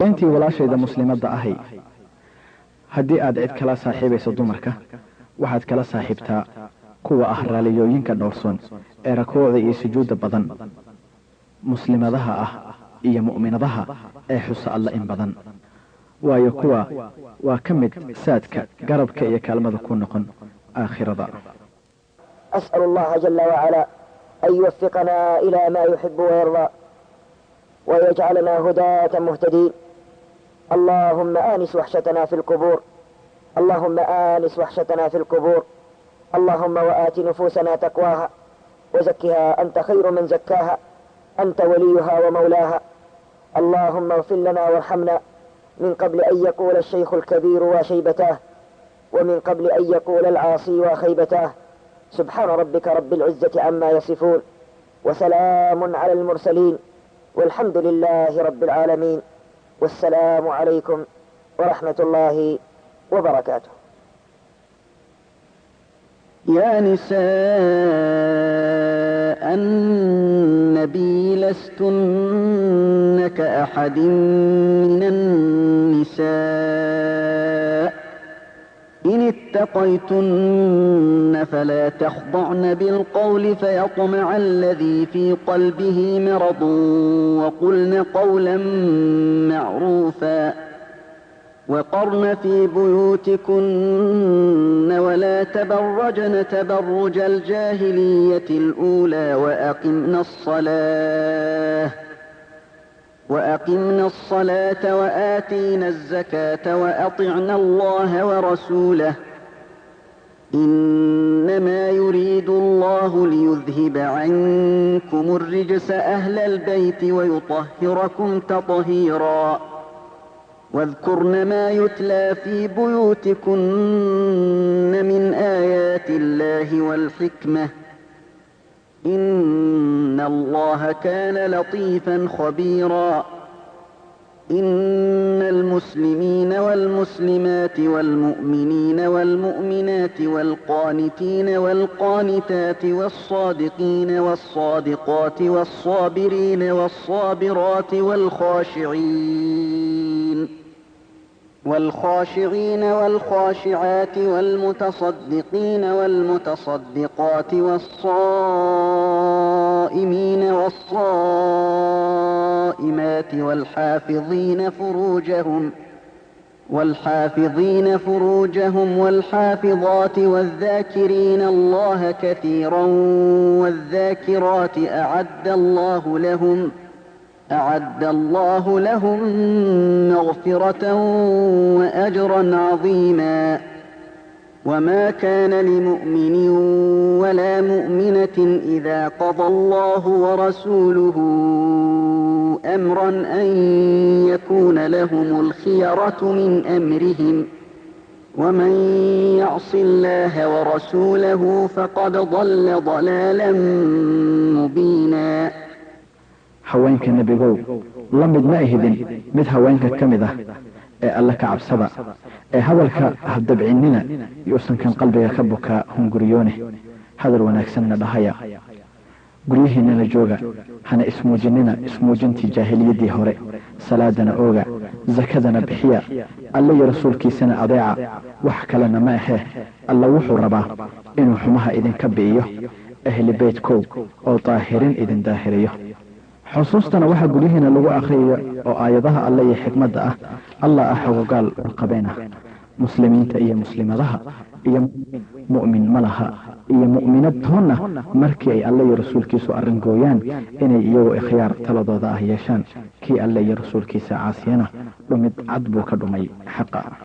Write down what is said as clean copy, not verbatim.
intii walaashayda muslimadda ahay haddii aad cid kala saaxiibayso dumarka waxaad kala saaxiibtaa kuwa ah raaliyooyinka dhowrsoon ee rakuucda iyo sujuudda badan muslimadaha ah iyo mu'minadaha ee xusa alla in badan waayo kuwa waa ka mid saadka garabka iyo kaalmada ku noqon aakhirada. أسأل الله جل وعلا أن يوفقنا إلى ما يحب ويرضى ويجعلنا هداة مهتدين. اللهم آنس وحشتنا في القبور، اللهم آنس وحشتنا في القبور. اللهم وآت نفوسنا تقواها وزكها أنت خير من زكاها، أنت وليها ومولاها. اللهم اغفر لنا وارحمنا من قبل أن يقول الشيخ الكبير وشيبتاه، ومن قبل أن يقول العاصي وخيبتاه. سبحان ربك رب العزة عما يصفون، وسلام على المرسلين، والحمد لله رب العالمين، والسلام عليكم ورحمة الله وبركاته. يا نساء النبي لستن كأحد من النساء إن اتقيتن فلا تخضعن بالقول فيطمع الذي في قلبه مرض وقلن قولا معروفا وقرن في بيوتكن ولا تبرجن تبرج الجاهلية الأولى وأقمنا الصلاة وآتينا الزكاة وأطعنا الله ورسوله إنما يريد الله ليذهب عنكم الرجس أهل البيت ويطهركم تطهيرا واذكرن ما يتلى في بيوتكن من آيات الله والحكمة إن الله كان لطيفا خبيرا. إن المسلمين والمسلمات والمؤمنين والمؤمنات والقانتين والقانتات والصادقين والصادقات والصابرين والصابرات والخاشعين والخاشعات والمتصدقين والمتصدقات والصائمين والصائمات والحافظين فروجهم والحافظات والذاكرين الله كثيرا والذاكرات أعد الله لهم مغفرة وأجرا عظيما. وما كان لمؤمن ولا مؤمنة إذا قضى الله ورسوله أمرا أن يكون لهم الخيرة من أمرهم ومن يعص الله ورسوله فقد ضل ضلالا مبينا. haweenka nebigow la mid ma ahidin mid haweenka ka mid ah ee alla ka cabsada ee hadalka habdabcinnina yuusan kan qalbiga ka bukaa hunguriyoone hadal wanaagsanna dhahaya guryihiinnana jooga hana ismuujinina ismuujintii jaahiliyaddii hore salaadana ooga zakadana bixiya alla iyo rasuulkiisana adeeca wax kalena ma ahee alla wuxuu rabaa inuu xumaha idinka bi'iyo ahli beydkow oo daahirin idin daahiriyo. xusuustana waxaa guryihiina lagu akhriyayo oo aayadaha alle iyo xikmadda ah allah ah xogogaal qabeyn ah muslimiinta iyo muslimadaha iyo mu'min malaha iyo mu'minad toonna markii ay alle iyo rasuulkiisu arrin gooyaan inay iyagoo ikhyaar taladooda ah yeeshaan kii alle iyo rasuulkiisa caasiyana dhumid cad buu ka dhumay xaqa.